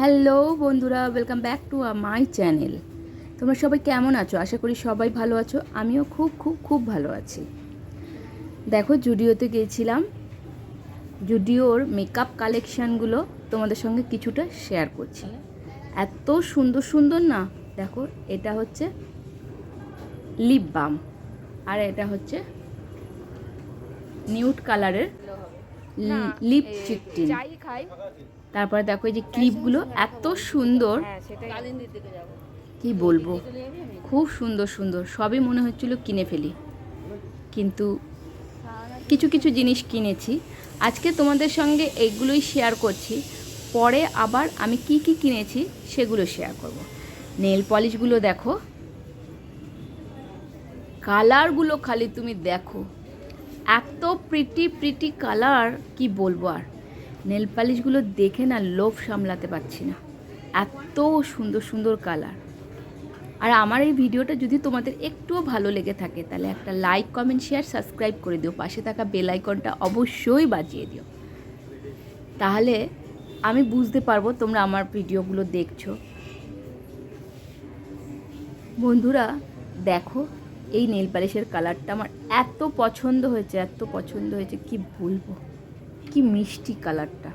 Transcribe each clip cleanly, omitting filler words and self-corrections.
Hello বন্ধুরা, welcome back to my channel. তোমরা সবাই কেমন আছো? আশা করি সবাই ভালো আছো। আমিও খুব খুব খুব ভালো আছি। দেখো, জুডিওতে গিয়েছিলাম। জুডিওর মেকআপ কালেকশানগুলো তোমাদের সঙ্গে কিছুটা শেয়ার করছি। এত সুন্দর সুন্দর না। দেখো, এটা হচ্ছে লিপ বাম, আর এটা হচ্ছে নিউড কালারের লিপ চিকটিন। তারপরে দেখো এই যে ক্লিপগুলো এত সুন্দর, কি বলবো, খুব সুন্দর সুন্দর। সবই মনে হচ্ছিল কিনে ফেলি, কিন্তু কিছু কিছু জিনিস কিনেছি। আজকে তোমাদের সঙ্গে এইগুলোই শেয়ার করছি। পরে আবার আমি কি কি কিনেছি সেগুলো শেয়ার করব। নেল পলিশগুলো দেখো, কালারগুলো খালি তুমি দেখো, এত প্রিটি প্রিটি কালার, কি বলবো আর। নেল পালিশগুলো দেখে না লোভ সামলাতে পারছি না, এত সুন্দর সুন্দর কালার। আর আমার এই ভিডিওটা যদি তোমাদের একটুও ভালো লেগে থাকে তাহলে একটা লাইক, কমেন্ট, শেয়ার, সাবস্ক্রাইব করে দিও। পাশে থাকা বেল আইকনটা অবশ্যই বাজিয়ে দিও, তাহলে আমি বুঝতে পারবো তোমরা আমার ভিডিওগুলো দেখছো। বন্ধুরা দেখো, এই নেল পালিশের কালারটা আমার এত পছন্দ হয়েছে, এত পছন্দ হয়েছে, কি বলবো, কি মিষ্টি কালারটা।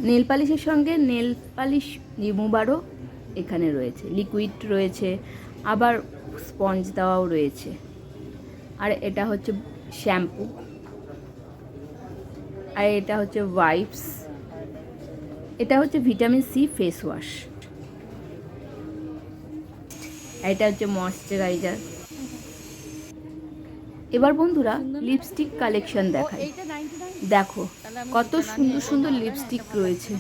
নেল পালিশের সঙ্গে নেল পালিশ রিমুভারও এখানে রয়েছে, লিকুইড রয়েছে, আবার স্পঞ্জ দেওয়াও রয়েছে। আর এটা হচ্ছে শ্যাম্পু, আর এটা হচ্ছে ওয়াইপস, এটা হচ্ছে ভিটামিন সি ফেস ওয়াশ, এটা হচ্ছে ময়শ্চারাইজার। এবার বন্ধুরা লিপস্টিক কালেকশন দেখাই। দেখো কত সুন্দর সুন্দর লিপস্টিক রয়েছে।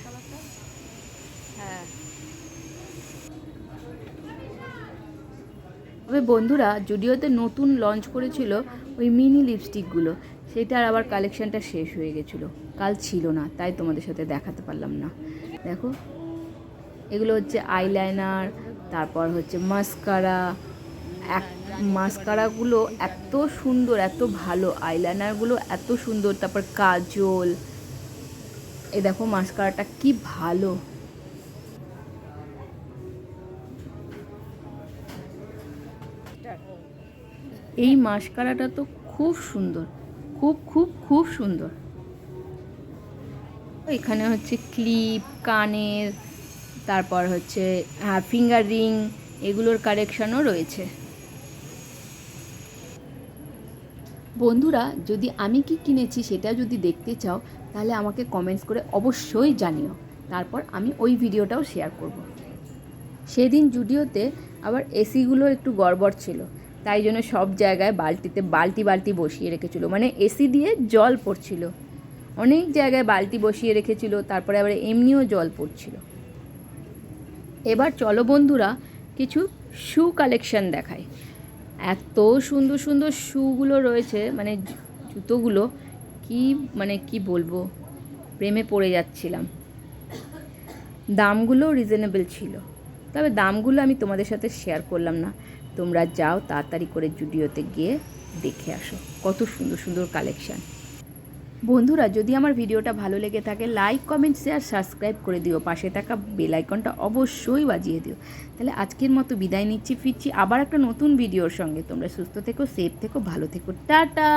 তবে বন্ধুরা জুডিওতে নতুন লঞ্চ করেছিল ওই মিনি লিপস্টিকগুলো, সেটার আবার কালেকশানটা শেষ হয়ে গেছিলো, কাল ছিল না, তাই তোমাদের সাথে দেখাতে পারলাম না। দেখো, এগুলো হচ্ছে আইলাইনার, তারপর হচ্ছে মাস্কারা। মাস্কারাগুলো এত সুন্দর, এত ভালো, আইলাইনারগুলো এত সুন্দর, তারপর কাজল। এই দেখো মাস্কারাটা কি ভালো। এই মাস্কারাটা তো খুব সুন্দর, খুব খুব খুব সুন্দর। এখানে হচ্ছে ক্লিপ, কানের, তারপর হচ্ছে ফিঙ্গার রিং, এগুলোর কালেকশানও রয়েছে। বন্ধুরা যদি আমি কি কিনেছি সেটা যদি দেখতে চাও তাহলে আমাকে কমেন্টস করে অবশ্যই জানিও, তারপর আমি ওই ভিডিওটাও শেয়ার করব। সেদিন জুডিওতে আবার এসিগুলো একটু গড়বড় ছিল, তাই জন্য সব জায়গায় বালতিতে বালতি বালতি বসিয়ে রেখেছিল, মানে এসি দিয়ে জল পড়ছিল, অনেক জায়গায় বালতি বসিয়ে রেখেছিল, তারপরে আবার এমনিও জল পড়ছিল। এবার চলো বন্ধুরা কিছু শু কালেকশান দেখাই। এত সুন্দর সুন্দর শুগুলো রয়েছে, মানে জুতোগুলো, কি বলবো, প্রেমে পড়ে যাচ্ছিলাম। দামগুলো রিজনেবল ছিল, তবে দামগুলো আমি তোমাদের সাথে শেয়ার করলাম না। তোমরা যাও তাড়াতাড়ি করে জুডিওতে গিয়ে দেখে আসো কত সুন্দর সুন্দর কালেকশান। বন্ধুরা যদি আমার ভিডিওটা ভালো লেগে থাকে লাইক, কমেন্ট, শেয়ার, সাবস্ক্রাইব করে দিও, পাশে থাকা বেল আইকনটা অবশ্যই বাজিয়ে দিও। তাহলে আজকের মতো বিদায় নিচ্ছি, ফিরছি আবার একটা নতুন ভিডিওর সঙ্গে। তোমরা সুস্থ থেকো, সেফ থেকো, ভালো থেকো, টাটা।